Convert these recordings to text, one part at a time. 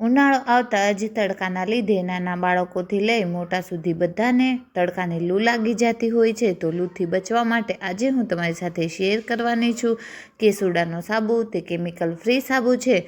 ઉનાળો આવતા જ તડકાના લીધે નાના બાળકોથી લઈ મોટા સુધી બધાને તડકાની લૂ લાગી જતી હોય છે. તો લૂથી બચવા માટે આજે હું તમારી સાથે શેર કરવાની છું કે કેસુડાનો સાબુ તે કેમિકલ ફ્રી સાબુ છે.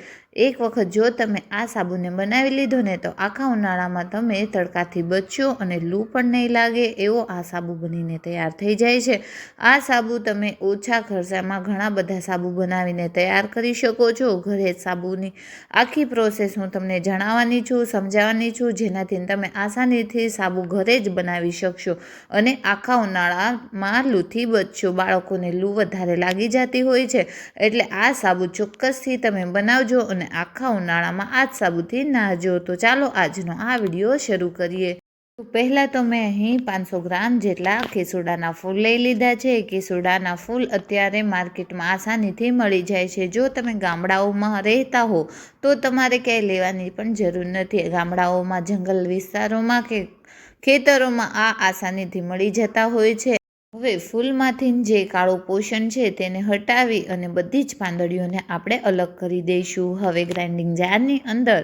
એક વખત જો તમે આ સાબુને બનાવી લીધો ને તો આખા ઉનાળામાં તમે તડકાથી બચશો અને લૂ પણ નહીં લાગે એવો આ સાબુ બનીને તૈયાર થઈ જાય છે. આ સાબુ તમે ઓછા ખર્ચામાં ઘણા બધા સાબુ બનાવીને તૈયાર કરી શકો છો. ઘરે જ સાબુની આખી પ્રોસેસ હું તમને જણાવવાની છું, સમજાવવાની છું, જેનાથી તમે આસાનીથી સાબુ ઘરે જ બનાવી શકશો અને આખા ઉનાળામાં લૂથી બચશો. બાળકોને લૂ વધારે લાગી જતી હોય છે એટલે આ સાબુ ચોક્કસથી તમે બનાવજો અને આખા ઉનાળામાં આ જ સાબુથી નહાજો. તો ચાલો આજનો આ વિડીયો શરૂ કરીએ. તો પહેલાં તો મેં અહીં 500 ગ્રામ જેટલા કેસુડાના ફૂલ લઈ લીધા છે. કેસુડાના ફૂલ અત્યારે માર્કેટમાં આસાનીથી મળી જાય છે. જો તમે ગામડાઓમાં રહેતા હો તો તમારે ક્યાંય લેવાની પણ જરૂર નથી. ગામડાઓમાં જંગલ વિસ્તારોમાં કે ખેતરોમાં આ આસાનીથી મળી જતા હોય છે. હવે ફૂલમાંથી જે કાળું પોષણ છે તેને હટાવી અને બધી જ પાંદડીઓને આપણે અલગ કરી દઈશું. હવે ગ્રાઇન્ડિંગ જારની અંદર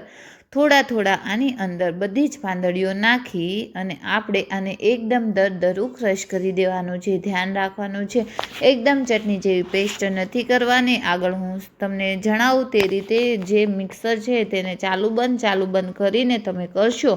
થોડા આની અંદર બધી જ પાંદડીઓ નાખી અને આપણે આને એકદમ દરદરું ક્રશ કરી દેવાનું છે. ધ્યાન રાખવાનું છે એકદમ ચટણી જેવી પેસ્ટ નથી કરવાની. આગળ હું તમને જણાવું તે રીતે જે મિક્સર છે તેને ચાલુ બંધ કરીને તમે કરશો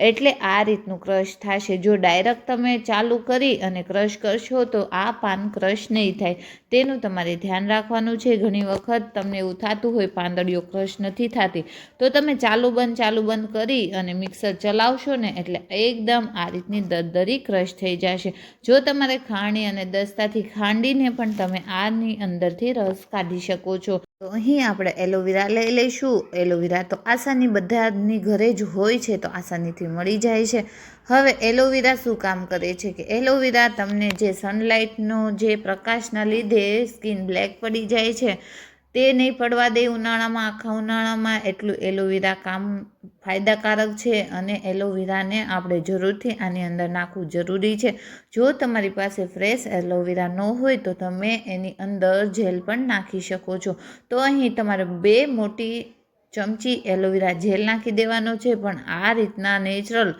એટલે આ રીતનું ક્રશ થશે. જો ડાયરેક્ટ તમે ચાલુ કરી અને ક્રશ કરશો તો આ પાન ક્રશ નહીં થાય, તેનું તમારે ધ્યાન રાખવાનું છે. ઘણી વખત તમને એવું થતું હોય પાંદડીઓ ક્રશ નથી થતી તો તમે ચાલુ બંધ કરી અને મિક્સર ચલાવશો ને એટલે એકદમ આ રીતની દરદરી ક્રશ થઈ જશે. જો તમારે ખાંડી અને દસ્તાથી ખાંડીને પણ તમે આની અંદરથી રસ કાઢી શકો છો. તો અહીં આપણે એલોવેરા લઈ લઈશું. એલોવેરા તો આસાની બધાની ઘરે જ હોય છે તો આસાનીથી મળી જાય છે. હવે એલોવેરા શું કામ કરે છે કે એલોવેરા તમને જે સનલાઇટનો જે પ્રકાશના લીધે સ્કિન બ્લેક પડી જાય છે તે નહીં પડવા દે ઉનાળામાં. આખા ઉનાળામાં એટલું એલોવેરા કામ ફાયદાકારક છે અને એલોવેરાને આપણે જરૂરથી આની અંદર નાખવું જરૂરી છે. જો તમારી પાસે ફ્રેશ એલોવેરા ન હોય તો તમે એની અંદર જેલ પણ નાખી શકો છો. તો અહીં તમારે 2 મોટી ચમચી એલોવેરા જેલ નાખી દેવાનો છે. પણ આ રીતના નેચરલ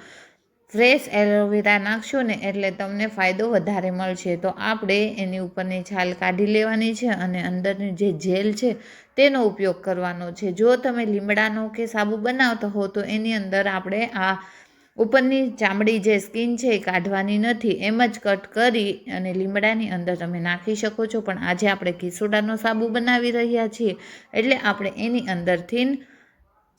ફ્રેશ એલોવેરા નાખશો ને એટલે તમને ફાયદો વધારે મળશે. તો આપણે એની ઉપરની છાલ કાઢી લેવાની છે અને અંદરની જે જેલ છે તેનો ઉપયોગ કરવાનો છે. જો તમે લીમડાનો કે સાબુ બનાવતા હો તો એની અંદર આપણે આ ઉપરની ચામડી જે સ્કિન છે એ કાઢવાની નથી, એમ જ કટ કરી અને લીમડાની અંદર તમે નાખી શકો છો. પણ આજે આપણે કેસુડાનો સાબુ બનાવી રહ્યા છીએ એટલે આપણે એની અંદરથી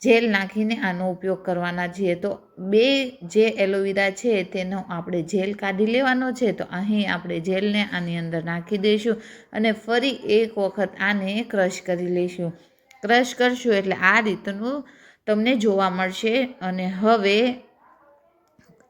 જેલ નાખીને આનો ઉપયોગ કરવાના છીએ. તો 2 જે એલોવેરા છે તેનો આપણે જેલ કાઢી લેવાનો છે. તો અહીં આપણે જેલને આની અંદર નાખી દઈશું અને ફરી એક વખત આને ક્રશ કરી લઈશું. ક્રશ કરશું એટલે આ રીતનું તમને જોવા મળશે. અને હવે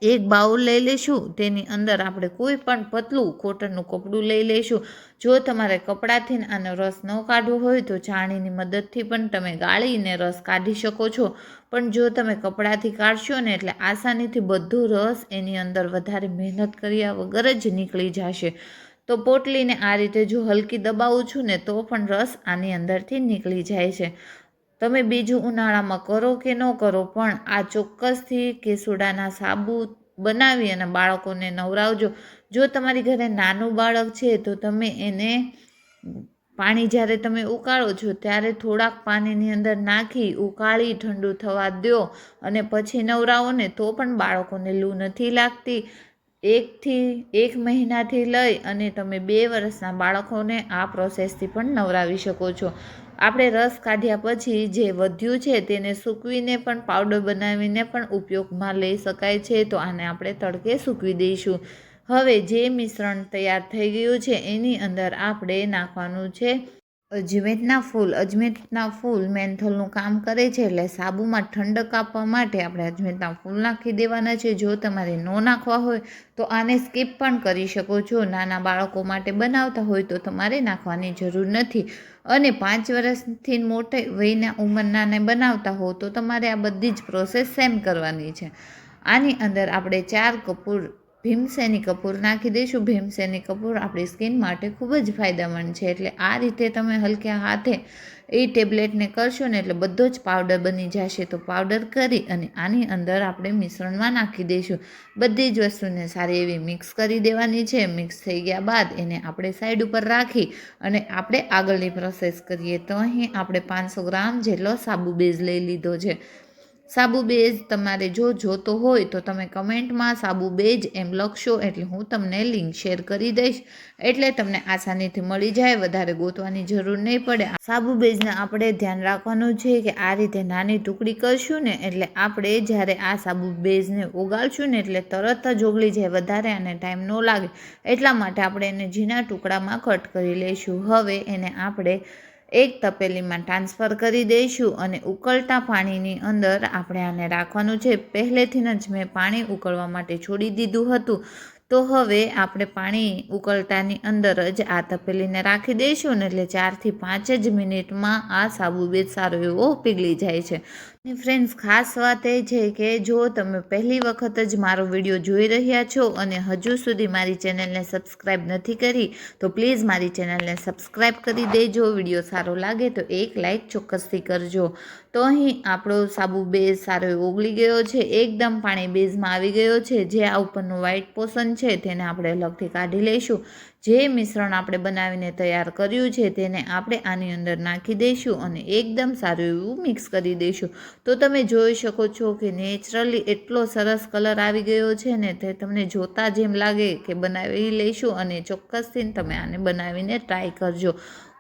એક બાઉલ લઈ લઈશું. તેની અંદર આપણે કોઈ પણ પતલું કોટનનું કપડું લઈ લઈશું. જો તમારે કપડાથી આનો રસ ન કાઢવો હોય તો ચાણીની મદદથી પણ તમે ગાળીને રસ કાઢી શકો છો. પણ જો તમે કપડાથી કાઢશો ને એટલે આસાનીથી બધો રસ એની અંદર વધારે મહેનત કર્યા વગર જ નીકળી જશે. તો પોટલીને આ રીતે જો હલકી દબાવું છું ને તો પણ રસ આની અંદરથી નીકળી જાય છે. તમે બીજું ઉનાળામાં કરો કે ન કરો પણ આ ચોક્કસથી કેસુડાના સાબુ બનાવી અને બાળકોને નવરાવજો. જો તમારી ઘરે નાનું બાળક છે તો તમે એને પાણી જ્યારે તમે ઉકાળો છો ત્યારે થોડાક પાણીની અંદર નાખી ઉકાળી ઠંડુ થવા દો અને પછી નવરાવો ને તો પણ બાળકોને લૂ નથી લાગતી. 1 મહિનાથી લઈ અને તમે 2 વર્ષના બાળકોને આ પ્રોસેસથી પણ નવરાવી શકો છો. આપણે રસ કાઢ્યા પછી જે વધ્યું છે તેને સૂકવીને પણ પાવડર બનાવીને પણ ઉપયોગમાં લઈ શકાય છે. તો આને આપણે તડકે સૂકવી દઈશું. હવે જે મિશ્રણ તૈયાર થઈ ગયું છે એની અંદર આપણે નાખવાનું છે અજમેટના ફૂલ. અજમેટના ફૂલ મેન્થોલનું કામ કરે છે એટલે સાબુમાં ઠંડક આપવા માટે આપણે અજમેટના ફૂલ નાખી દેવાના છે. જો તમારે ન નાખવા હોય તો આને સ્કીપ પણ કરી શકો છો. નાના બાળકો માટે બનાવતા હોય તો તમારે નાખવાની જરૂર નથી. અને 5 વર્ષથી મોટી વયના ઉંમરનાને બનાવતા હો તો તમારે આ બધી જ પ્રોસેસ સેમ કરવાની છે. આની અંદર આપણે 4 કપૂર ભીમસેની કપૂર નાખી દઈશું. ભીમસેની કપૂર આપણી સ્કિન માટે ખૂબ જ ફાયદામંદ છે. એટલે આ રીતે તમે હલકા હાથે એ ટેબ્લેટને કરશો ને એટલે બધો જ પાવડર બની જશે. તો પાવડર કરી અને આની અંદર આપણે મિશ્રણમાં નાખી દઈશું. બધી જ વસ્તુને સારી એવી મિક્સ કરી દેવાની છે. મિક્સ થઈ ગયા બાદ એને આપણે સાઈડ ઉપર રાખી અને આપણે આગળની પ્રોસેસ કરીએ. તો અહીં આપણે 500 ગ્રામ જેટલો સાબુ બેઝ લઈ લીધો છે. સાબુ બેઝ તમારે જો જોતો હોય તો તમે કમેન્ટમાં સાબુ બેઝ એમ લખશો એટલે હું તમને લિંક શેર કરી દઈશ, એટલે તમને આસાનીથી મળી જાય, વધારે ગોતવાની જરૂર નહીં પડે. સાબુ બેઝને આપણે ધ્યાન રાખવાનું છે કે આ રીતે નાની ટુકડી કરશું ને એટલે આપણે જ્યારે આ સાબુ બેઝને ઓગાળશું ને એટલે તરત જ ઓગળી જાય, વધારે અને ટાઈમ ન લાગે એટલા માટે આપણે એને ઝીણા ટુકડામાં કટ કરી લઈશું. હવે એને આપણે એક તપેલીમાં ટ્રાન્સફર કરી દઈશું અને ઉકળતા પાણીની અંદર આપણે આને રાખવાનું છે. પહેલેથી જ મેં પાણી ઉકળવા માટે છોડી દીધું હતું. તો હવે આપણે પાણી ઉકળતાની અંદર જ આ તપેલીને રાખી દઈશું ને એટલે 4 થી 5 જ મિનિટમાં આ સાબુ બેઝ સારો એવો પીગળી જાય છે. ફ્રેન્ડ્સ, ખાસ વાત એ છે કે જો તમે પહેલી વખત જ મારો વિડીયો જોઈ રહ્યા છો અને હજુ સુધી મારી ચેનલને સબસ્ક્રાઈબ નથી કરી તો પ્લીઝ મારી ચેનલને સબસ્ક્રાઈબ કરી દેજો. વિડીયો સારો લાગે તો એક લાઈક ચોક્કસથી કરજો. તો અહીં આપણો સાબુ બેઝ સારો એવો ઓગળી ગયો છે, એકદમ પાણી બેઝમાં આવી ગયો છે. જે આ ઉપરનું વ્હાઈટ પોર્શન છે તેને આપણે અલગથી કાઢી લઈશું. જે મિશ્રણ આપણે બનાવીને તૈયાર કર્યું છે તેને આપણે આની અંદર નાખી દઈશું અને એકદમ સારું એવું મિક્સ કરી દઈશું. તો તમે જોઈ શકો છો કે નેચરલી એટલો સરસ કલર આવી ગયો છે ને તે તમને જોતાં જ એમ લાગે કે બનાવી લઈશું અને ચોક્કસથી તમે આને બનાવીને ટ્રાય કરજો.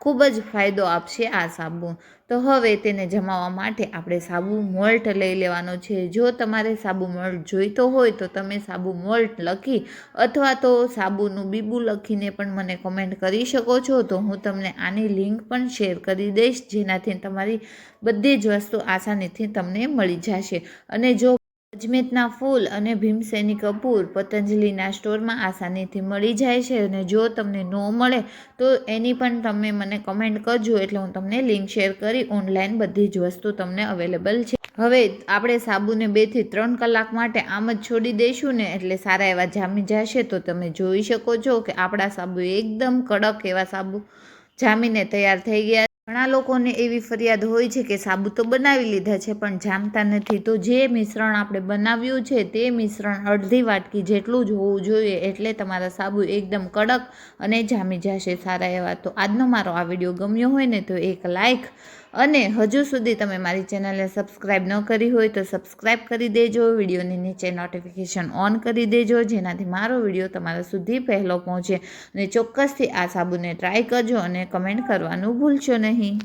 ખૂબ જ ફાયદો આપશે આ સાબુ. તો હવે તેને જમાવવા માટે આપણે સાબુ મોલ્ટ લઈ લેવાનો છે. જો તમારે સાબુ મોલ્ટ જોઈતો હોય તો તમે સાબુ મોલ્ટ લખી અથવા તો સાબુનું બીબું લખીને પણ મને કમેન્ટ કરી શકો છો. તો હું તમને આની લિંક પણ શેર કરી દઈશ, જેનાથી તમારી બધી જ વસ્તુ આસાનીથી તમને મળી જશે. અને જો અજમેતના ફૂલ અને ભીમસેની કપૂર પતંજલિના સ્ટોરમાં આસાનીથી મળી જાય છે અને જો તમને ન મળે તો એની પણ તમે મને કમેન્ટ કરજો એટલે હું તમને લિંક શેર કરી ઓનલાઈન બધી જ વસ્તુ તમને અવેલેબલ છે. હવે આપણે સાબુને 2 થી 3 કલાક માટે આમ જ છોડી દઈશું ને એટલે સારા એવા જામી જશે. તો તમે જોઈ શકો છો કે આપણા સાબુ એકદમ કડક એવા સાબુ જામીને તૈયાર થઈ ગયા. ઘણા લોકોને એવી ફરિયાદ હોય છે કે સાબુ તો બનાવી લીધા છે પણ જામતા નથી. તો જે મિશ્રણ આપણે બનાવ્યું છે તે મિશ્રણ અડધી વાટકી જેટલું જ હોવું જોઈએ એટલે તમારા સાબુ એકદમ કડક અને જામી જશે સારા એવા. તો આજનો મારો આ વિડીયો ગમ્યો હોય ને તો એક લાઈક અને હજુ સુધી તમે મારી ચેનલને સબસ્ક્રાઈબ ન કરી હોય તો સબસ્ક્રાઈબ કરી દેજો. વિડીયોની નીચે નોટિફિકેશન ઓન કરી દેજો જેનાથી મારો વિડીયો તમારા સુધી પહેલો પહોંચે. અને ચોક્કસથી આ સાબુને ટ્રાય કરજો અને કમેન્ટ કરવાનું ભૂલશો નહીં.